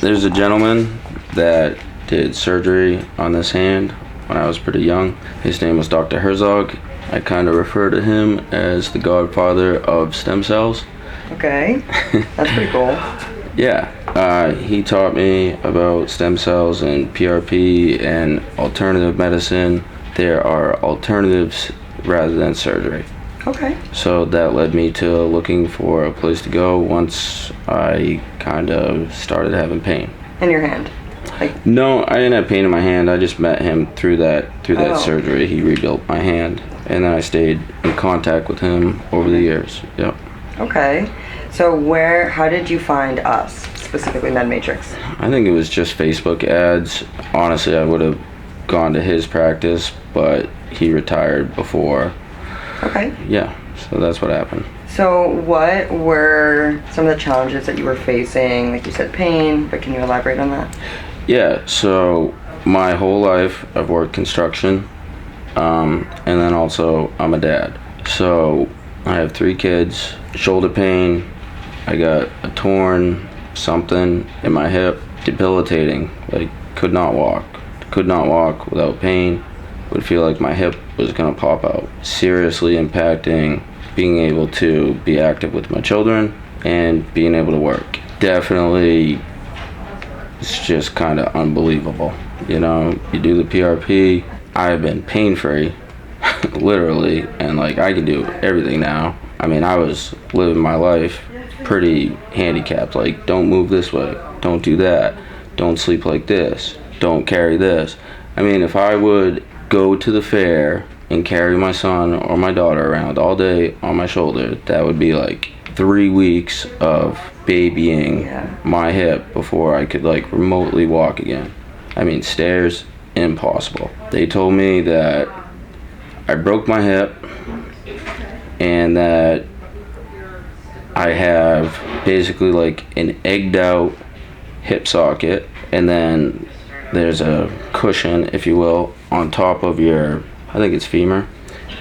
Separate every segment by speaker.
Speaker 1: There's a gentleman that did surgery on this hand when I was pretty young. His name was Dr. Herzog. I kind of refer to him as the godfather of stem cells.
Speaker 2: Okay, that's pretty cool.
Speaker 1: Yeah, he taught me about stem cells and PRP and alternative medicine. There are alternatives rather than surgery.
Speaker 2: Okay.
Speaker 1: So that led me to looking for a place to go once I kind of started having pain.
Speaker 2: In your hand?
Speaker 1: No, I didn't have pain in my hand. I just met him through that
Speaker 2: Oh.
Speaker 1: surgery. He rebuilt my hand, and then I stayed in contact with him over the years. Yep.
Speaker 2: Okay. So how did you find us, specifically MedMatrix?
Speaker 1: I think it was just Facebook ads. Honestly, I would have gone to his practice, but he retired before.
Speaker 2: Okay.
Speaker 1: Yeah, so that's what happened.
Speaker 2: So what were some of the challenges that you were facing? Like you said, pain, but can you elaborate on that?
Speaker 1: Yeah, so my whole life I've worked construction, and then also I'm a dad. So I have 3 kids, shoulder pain, I got a torn something in my hip, debilitating, like could not walk without pain, would feel like my hip was gonna pop out, seriously impacting being able to be active with my children and being able to work. Definitely, it's just kind of unbelievable. You know, you do the PRP, I've been pain-free, literally, and like I can do everything now. I mean, I was living my life pretty handicapped, like don't move this way, don't do that, don't sleep like this, don't carry this. I mean, if I would go to the fair and carry my son or my daughter around all day on my shoulder, that would be like 3 weeks of babying my hip before I could like remotely walk again. I mean, stairs, impossible. They told me that I broke my hip and that I have basically like an egged out hip socket, and then there's a cushion, if you will, on top of your, I think it's femur,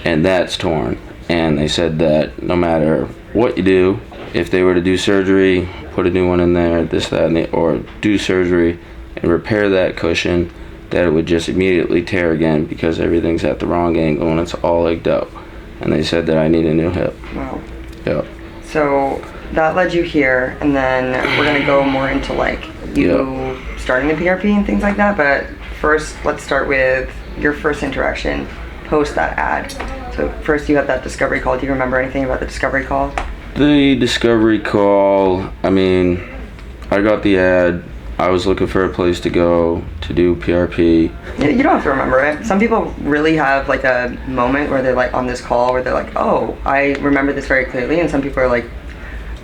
Speaker 1: and that's torn. And they said that no matter what you do, if they were to do surgery, put a new one in there, this, that, and or do surgery and repair that cushion, that it would just immediately tear again because everything's at the wrong angle and it's all egged out. And they said that I need a new hip.
Speaker 2: Wow.
Speaker 1: Yep.
Speaker 2: So that led you here, and then we're gonna go more into like you starting the PRP and things like that. But first, let's start with your first interaction post that ad. So first, you had that discovery call. Do you remember anything about the discovery call?
Speaker 1: The discovery call, I mean, I got the ad. I was looking for a place to go to do PRP.
Speaker 2: You don't have to remember it. Some people really have like a moment where they're like on this call where they're like, oh, I remember this very clearly. And some people are like,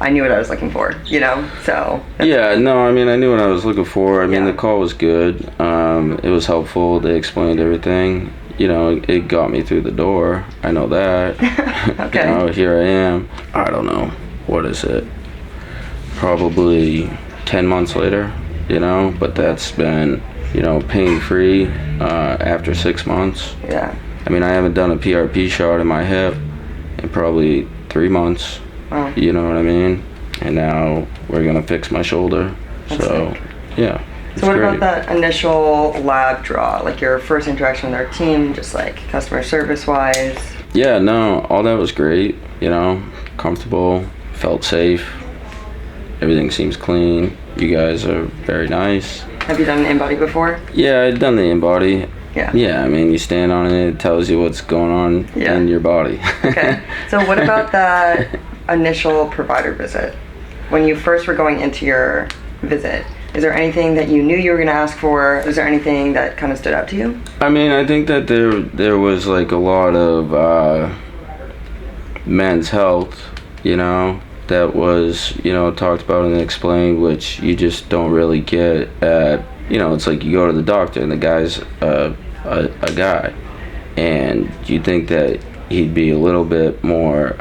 Speaker 2: I knew what I was looking for, you know? So.
Speaker 1: Yeah, no, I mean, I knew what I was looking for. I mean,
Speaker 2: Yeah.
Speaker 1: the call was good. It was helpful. They explained everything. You know, it got me through the door. I know that.
Speaker 2: Okay.
Speaker 1: You know, here I am. I don't know. What is it? Probably 10 months later, you know? But that's been, you know, pain-free after 6 months.
Speaker 2: Yeah.
Speaker 1: I mean, I haven't done a PRP shot in my hip in probably 3 months.
Speaker 2: Wow.
Speaker 1: You know what I mean? And now we're gonna fix my shoulder.
Speaker 2: That's
Speaker 1: so,
Speaker 2: sick.
Speaker 1: yeah.
Speaker 2: So what
Speaker 1: great.
Speaker 2: about that initial lab draw? Like your first interaction with our team, just like customer service wise?
Speaker 1: Yeah, no, all that was great. You know, comfortable, felt safe. Everything seems clean. You guys are very nice.
Speaker 2: Have you done an in-body before?
Speaker 1: Yeah, I'd done the in-body.
Speaker 2: Yeah.
Speaker 1: Yeah, I mean, you stand on it, it tells you what's going on in your body.
Speaker 2: Okay. So what about that initial provider visit? When you first were going into your visit, is there anything that you knew you were going to ask for? Is there anything that kind of stood out to you?
Speaker 1: I mean, I think that there was like a lot of men's health, you know, that was, you know, talked about and explained, which you just don't really get at, you know, it's like you go to the doctor and the guy's a guy, and you think that he'd be a little bit more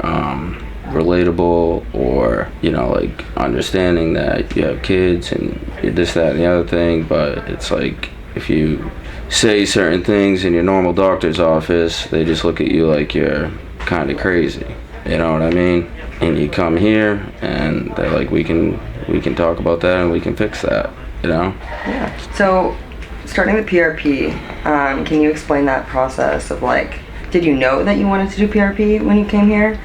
Speaker 1: relatable, or, you know, like understanding that you have kids and this, that, and the other thing. But it's like if you say certain things in your normal doctor's office, they just look at you like you're kind of crazy. You know what I mean? And you come here and they're like, we can talk about that and we can fix that. you know?
Speaker 2: Yeah. So, starting the PRP, can you explain that process of like, did you know that you wanted to do PRP when you came here?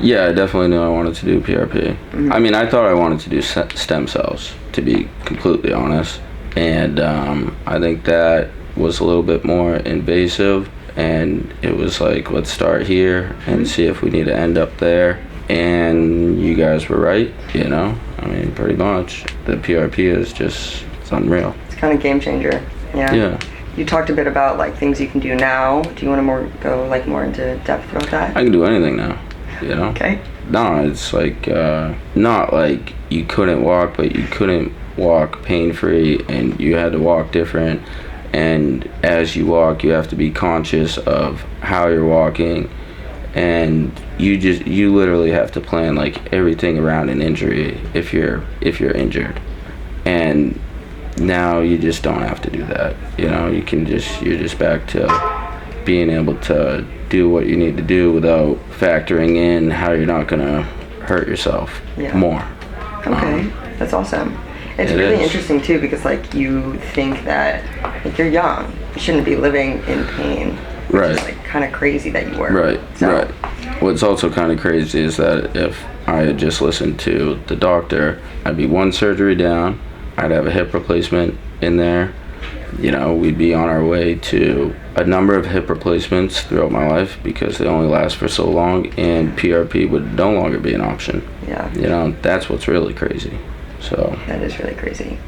Speaker 1: Yeah, I definitely knew I wanted to do PRP. I mean, I thought I wanted to do stem cells, to be completely honest. And I think that was a little bit more invasive. And it was like, let's start here and see if we need to end up there. And you guys were right, you know? I mean, pretty much. The PRP is just, it's unreal.
Speaker 2: It's kind of game changer. Yeah.
Speaker 1: Yeah.
Speaker 2: You talked a bit about like things you can do now. Do you want to go more into depth about that?
Speaker 1: I can do anything now, you know?
Speaker 2: Okay.
Speaker 1: No, it's like, not like you couldn't walk, but you couldn't walk pain-free and you had to walk different. And as you walk, you have to be conscious of how you're walking. And you literally have to plan like everything around an injury if you're injured. And now you just don't have to do that. You know, you're just back to being able to do what you need to do without factoring in how you're not gonna hurt yourself more.
Speaker 2: Okay, that's awesome. It's really interesting too because like you think that like you're young, you shouldn't be living in pain. Which is like kind of crazy that you were.
Speaker 1: Right. What's also kind of crazy is that if I had just listened to the doctor, I'd be one surgery down. I'd have a hip replacement in there. You know, we'd be on our way to a number of hip replacements throughout my life because they only last for so long, and PRP would no longer be an option.
Speaker 2: Yeah.
Speaker 1: You know, that's what's really crazy. So.
Speaker 2: That is really crazy.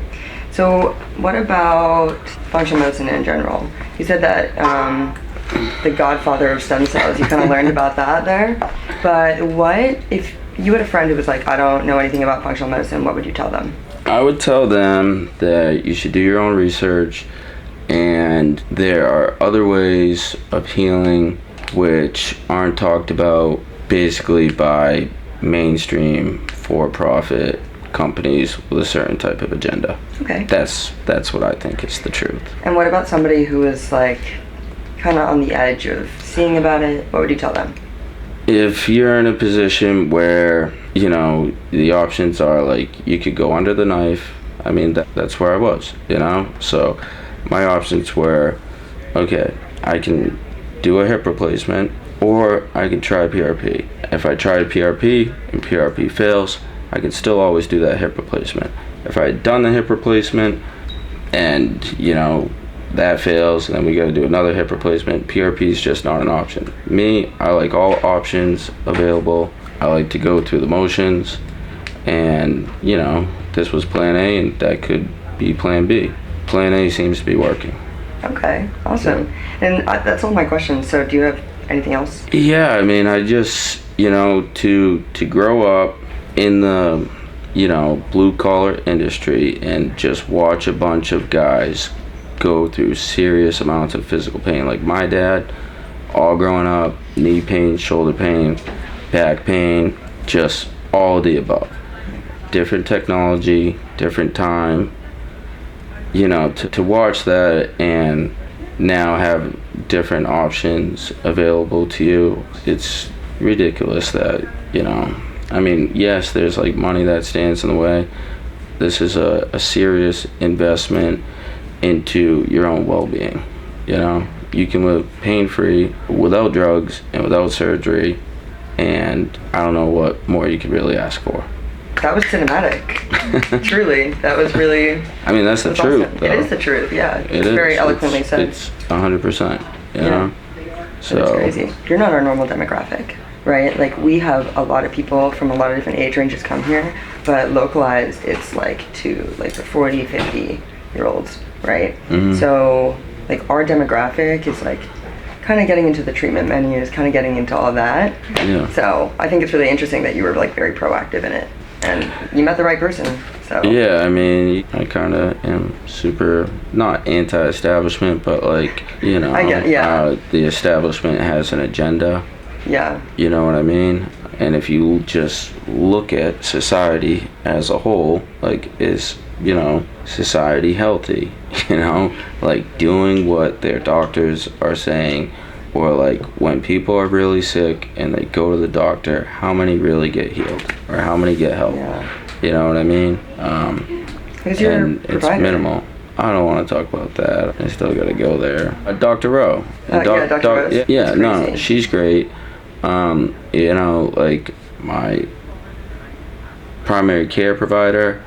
Speaker 2: So, what about functional medicine in general? You said that the godfather of stem cells, you kind of learned about that there. But what if you had a friend who was like, I don't know anything about functional medicine, what would you tell them?
Speaker 1: I would tell them that you should do your own research, and there are other ways of healing which aren't talked about basically by mainstream for-profit companies with a certain type of agenda.
Speaker 2: Okay.
Speaker 1: That's what I think is the truth.
Speaker 2: And what about somebody who is like kind of on the edge of seeing about it? What would you tell them?
Speaker 1: If you're in a position where, you know, the options are like you could go under the knife, I mean, that's where I was, you know? So my options were, okay, I can do a hip replacement or I can try PRP. If I try PRP and PRP fails, I can still always do that hip replacement. If I had done the hip replacement and, you know, that fails and then we got to do another hip replacement, PRP is just not an option. Me, I like all options available. I like to go through the motions, and, you know, this was plan A and that could be plan B. Plan A seems to be working.
Speaker 2: Okay, awesome. And that's all my questions. So do you have anything else?
Speaker 1: Yeah, I mean, I just, you know, to grow up in the, you know, blue collar industry and just watch a bunch of guys go through serious amounts of physical pain. Like my dad, all growing up, knee pain, shoulder pain, back pain, just all of the above. Different technology, different time. You know, to watch that and now have different options available to you, it's ridiculous that, you know, I mean, yes, there's like money that stands in the way. This is a serious investment into your own well-being. You know, you can live pain-free without drugs and without surgery, and I don't know what more you could really ask for.
Speaker 2: That was cinematic. Truly, that was really.
Speaker 1: I mean, that's the truth.
Speaker 2: Awesome. It is the truth. Yeah, it's very eloquently said.
Speaker 1: It's 100%. You know, so
Speaker 2: it's crazy. You're not our normal demographic, right? Like we have a lot of people from a lot of different age ranges come here, but localized, it's like to like the 40, 50-year-olds, right?
Speaker 1: Mm-hmm.
Speaker 2: So like our demographic is like kind of getting into the treatment menus, kind of getting into all that.
Speaker 1: Yeah.
Speaker 2: So I think it's really interesting that you were like very proactive in it. And you met the right person, so.
Speaker 1: Yeah, I mean, I kind of am super, not anti-establishment, but like, you know,
Speaker 2: I get,
Speaker 1: the establishment has an agenda.
Speaker 2: Yeah.
Speaker 1: You know what I mean? And if you just look at society as a whole, like, is, you know, society healthy? You know, like doing what their doctors are saying, or like when people are really sick and they go to the doctor, how many really get healed or how many get help?
Speaker 2: Yeah.
Speaker 1: You know what I mean?
Speaker 2: Who's your
Speaker 1: and
Speaker 2: provider?
Speaker 1: it's minimal. I don't want to talk about that. I still got to go there. Dr. Rowe.
Speaker 2: Yeah, Dr. Rose.
Speaker 1: Yeah,
Speaker 2: It's
Speaker 1: no,
Speaker 2: crazy.
Speaker 1: she's great. You know, like my primary care provider,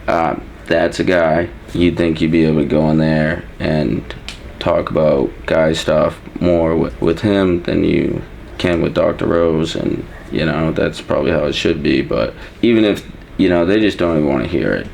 Speaker 1: that's a guy. You'd think you'd be able to go in there and talk about guy stuff more with him than you can with Dr. Rose, and you know, that's probably how it should be. But even if, you know, they just don't even want to hear it.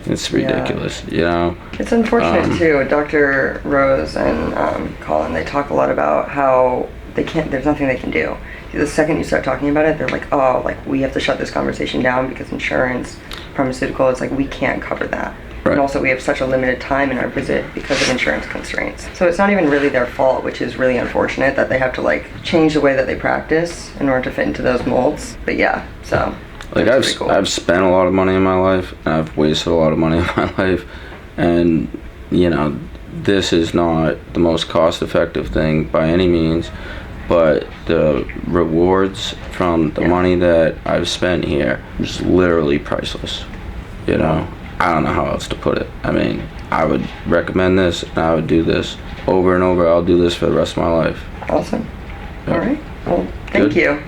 Speaker 1: It's ridiculous, you know?
Speaker 2: It's unfortunate too. Dr. Rose and Colin, they talk a lot about how they can't, there's nothing they can do. The second you start talking about it, they're like, oh, like we have to shut this conversation down because insurance, pharmaceutical, it's like we can't cover that.
Speaker 1: Right.
Speaker 2: And also we have such a limited time in our visit because of insurance constraints. So it's not even really their fault, which is really unfortunate that they have to like change the way that they practice in order to fit into those molds. But yeah, so.
Speaker 1: Like I've spent a lot of money in my life, and I've wasted a lot of money in my life, and you know, this is not the most cost-effective thing by any means, but the rewards from the money that I've spent here is literally priceless. You know, I don't know how else to put it. I mean, I would recommend this, and I would do this over and over. I'll do this for the rest of my life.
Speaker 2: Awesome.
Speaker 1: Yep.
Speaker 2: All right. Well, thank
Speaker 1: Good.
Speaker 2: you.